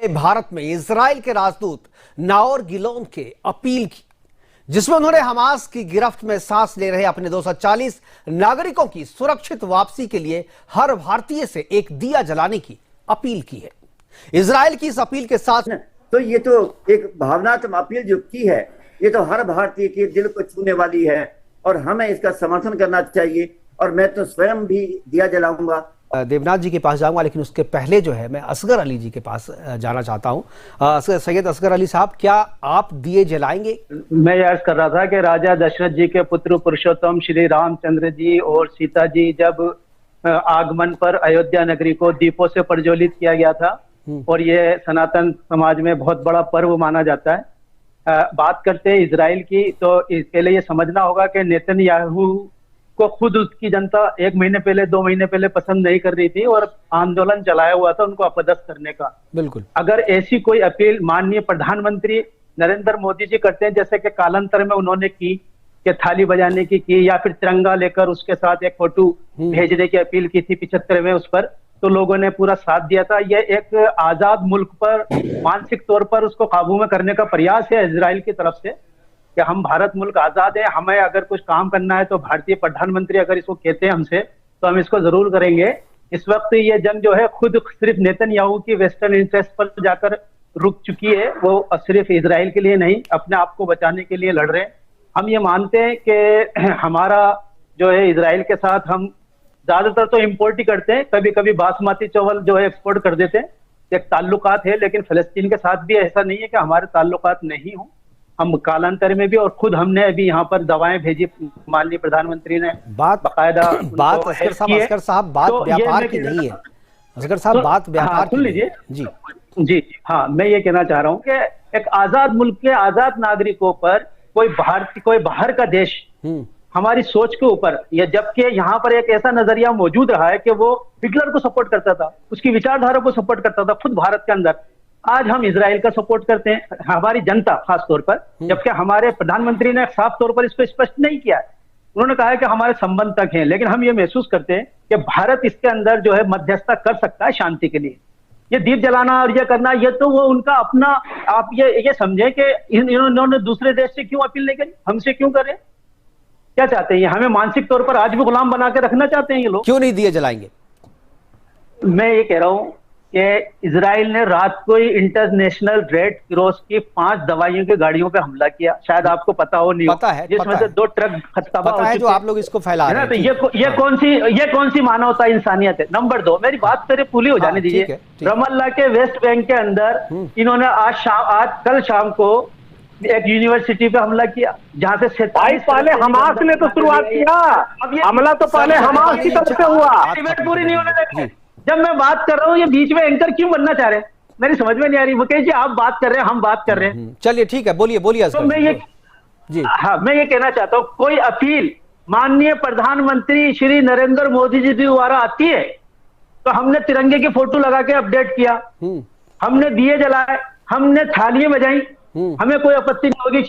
भारत में इजराइल के राजदूत नाओर गिलोन के अपील की, जिसमें उन्होंने हमास की गिरफ्त में सांस ले रहे अपने 240 नागरिकों की सुरक्षित वापसी के लिए हर भारतीय से एक दिया जलाने की अपील की है। इजराइल की इस अपील के साथ तो ये तो एक भावनात्मक अपील जो की है, ये तो हर भारतीय के दिल को छूने वाली है और हमें इसका समर्थन करना चाहिए। और मैं तो स्वयं भी दिया जलाऊंगा। देवनाथ जी के पास जाऊंगा, लेकिन उसके पहले जो है मैं असगर अली जी के पास जाना चाहता हूं। सैयद असगर अली साहब, क्या आप दिए जलाएंगे? मैं अर्ज कर रहा था कि राजा दशरथ जी के पुत्र पुरुषोत्तम श्री रामचंद्र जी और सीता जी जब आगमन पर अयोध्या नगरी को दीपों से प्रज्वलित किया गया था और ये सनातन समाज में बहुत बड़ा पर्व माना जाता है। बात करते हैं इजराइल की, तो इसके लिए ये समझना होगा कि नेतन्याहू को खुद उसकी जनता 1 महीने पहले 2 महीने पहले पसंद नहीं कर रही थी और आंदोलन चलाया हुआ था उनको अपदस्थ करने का। बिल्कुल, अगर ऐसी कोई अपील माननीय प्रधानमंत्री नरेंद्र मोदी जी करते हैं, जैसे कि कालांतर में उन्होंने की कि थाली बजाने की या फिर तिरंगा लेकर उसके साथ एक फोटो भेजने की अपील की थी 75वें उस पर, तो लोगों ने पूरा साथ दिया था। यह एक आजाद मुल्क पर मानसिक तौर पर उसको काबू में करने का प्रयास है इजराइल की तरफ से कि हम भारत मुल्क आजाद है, हमें अगर कुछ काम करना है तो भारतीय प्रधानमंत्री अगर इसको कहते हैं हमसे तो हम इसको जरूर करेंगे। इस वक्त ये जंग जो है खुद सिर्फ नेतन्याहू की वेस्टर्न इंटरेस्ट पर जाकर रुक चुकी है, वो सिर्फ इजराइल के लिए नहीं अपने आप को बचाने के लिए लड़ रहे हैं। हम ये मानते हैं कि हमारा जो है इजराइल के साथ हम ज्यादातर तो इम्पोर्ट ही करते हैं, कभी कभी बासमती चावल जो है एक्सपोर्ट कर देते हैं, एक ताल्लुकात है, लेकिन फिलिस्तीन के साथ भी ऐसा नहीं है कि हमारे ताल्लुकात नहीं हो। हम कालांतर में भी और खुद हमने अभी यहाँ पर दवाएं भेजी, माननीय प्रधानमंत्री ने बाकायदा बात असगर साहब बात व्यापार की नहीं है। असगर साहब बात व्यापार सुन लीजिए जी जी हाँ, मैं ये कहना चाह रहा हूँ कि एक आजाद मुल्क के आजाद नागरिकों पर कोई बाहर का देश हमारी सोच के ऊपर, या जबकि यहाँ पर एक ऐसा नजरिया मौजूद रहा है कि वो हिटलर को सपोर्ट करता था, उसकी विचारधारा को सपोर्ट करता था खुद भारत के अंदर। आज हम इजराइल का सपोर्ट करते हैं, हमारी जनता खास तौर पर, जबकि हमारे प्रधानमंत्री ने साफ तौर पर इसको स्पष्ट नहीं किया है। उन्होंने कहा है कि हमारे संबंध तक हैं, लेकिन हम ये महसूस करते हैं कि भारत इसके अंदर जो है मध्यस्थता कर सकता है शांति के लिए। ये दीप जलाना और ये करना, ये तो वो उनका अपना, आप ये समझे कि इन्होंने दूसरे देश से क्यों अपील नहीं करी, हमसे क्यों कर रहे? क्या चाहते हैं? हमें मानसिक तौर पर आज भी गुलाम बना के रखना चाहते हैं ये लोग। क्यों नहीं दिए जलाएंगे? मैं ये कह रहा हूं कि इजराइल ने रात को ही इंटरनेशनल रेड क्रॉस की 5 दवाइयों की गाड़ियों पे हमला किया, शायद आपको पता हो नहीं पता है, जिसमें से 2 ट्रक तबाह हो चुके जो आप लोग इसको फैला रहे हैं। तो ये कौन सी मानवता इंसानियत है? नंबर 2, मेरी बात तेरे पूरी हो जाने दीजिए। रमल्ला के वेस्ट बैंक के अंदर इन्होंने कल शाम को एक यूनिवर्सिटी पे हमला किया, जहां से 27 पहले हमास ने तो शुरुआत किया, हमला तो पहले हमास की तरफ से हुआ, पूरी नहीं होने देंगे। जब मैं बात कर रहा हूँ, ये बीच में एंकर क्यों बनना चाह रहे हैं? मेरी समझ में नहीं आ रही। वो कहिए आप बात कर रहे हैं, हम बात कर रहे हैं। चलिए ठीक है, बोलिए। तो मैं ये कहना चाहता हूँ, कोई अपील माननीय प्रधानमंत्री श्री नरेंद्र मोदी जी द्वारा आती है तो हमने तिरंगे की फोटो लगा के अपडेट किया, हमने दिए जलाए, हमने थालियां बजाई, हमें कोई आपत्ति नहीं होगी।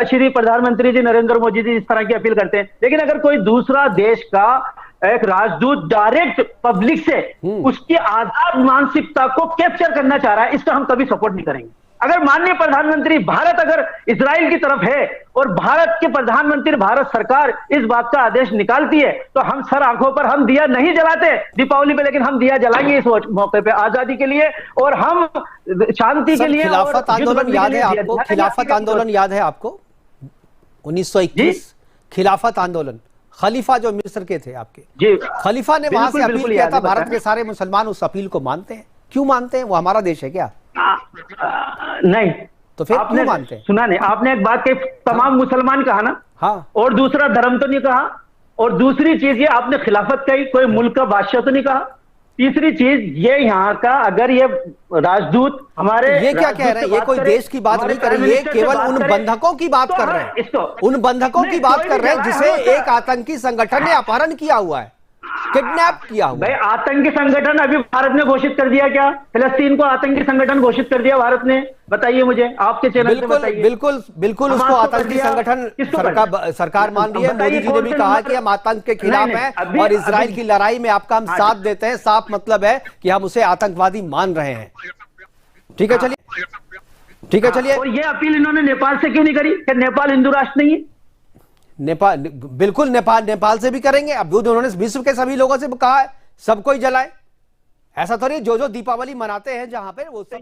श्री प्रधानमंत्री जी नरेंद्र मोदी जी इस तरह की अपील करते हैं। लेकिन अगर कोई दूसरा देश का एक राजदूत डायरेक्ट पब्लिक से उसकी आजाद मानसिकता को कैप्चर करना चाह रहा है, इसका हम कभी सपोर्ट नहीं करेंगे। अगर माननीय प्रधानमंत्री भारत अगर इजराइल की तरफ है और भारत के प्रधानमंत्री भारत सरकार इस बात का आदेश निकालती है, तो हम सर आंखों पर हम दिया नहीं जलाते दीपावली पे, लेकिन हम दिया जलाएंगे इस मौके पे आजादी के लिए और हम शांति के लिए। खिलाफत आंदोलन याद है आपको? खिलाफत आंदोलन याद है आपको? 1921 खिलाफत आंदोलन, खलीफा जो मिस्र के थे आपके जी, खलीफा ने वहां से अपील किया था। भारत के सारे मुसलमान उस अपील को मानते हैं। क्यों मानते हैं? वो हमारा देश है क्या? नहीं। तो फिर क्यों मानते हैं? सुना नहीं आपने एक बात कही, तमाम मुसलमान कहा ना, हाँ, और दूसरा धर्म तो नहीं कहा, और दूसरी चीज ये आपने खिलाफत कही, कोई मुल्क का बादशाह तो नहीं कहा। तीसरी चीज ये यहाँ का, अगर ये राजदूत हमारे, ये क्या कह रहे हैं? ये कोई देश की बात नहीं कर रहे, ये केवल उन बंधकों की बात कर रहे हैं, उन बंधकों की बात कर रहे हैं जिसे एक आतंकी संगठन ने अपहरण किया हुआ है, किडनैप किया हुआ। भाई आतंकी संगठन अभी भारत ने घोषित कर दिया क्या? फिलिस्तीन को आतंकी संगठन घोषित कर दिया भारत ने? बताइए मुझे, आपके चैनल पे बताइए। बिल्कुल उसको आतंकी संगठन सरकार मान रही है। मोदी जी ने भी कहा कि हम आतंक के खिलाफ हैं और इजराइल की लड़ाई में आपका हम साथ देते हैं। साफ मतलब है कि हम उसे आतंकवादी मान रहे हैं। ठीक है, चलिए, ठीक है, चलिए। और ये अपील इन्होंने नेपाल से क्यों नहीं करी कि नेपाल हिंदू राष्ट्र नहीं है? नेपाल, बिल्कुल नेपाल से भी करेंगे। अब उन्होंने विश्व के सभी लोगों से कहा है सबको ही जलाए। ऐसा तो नहीं जो दीपावली मनाते हैं जहां पे वो सब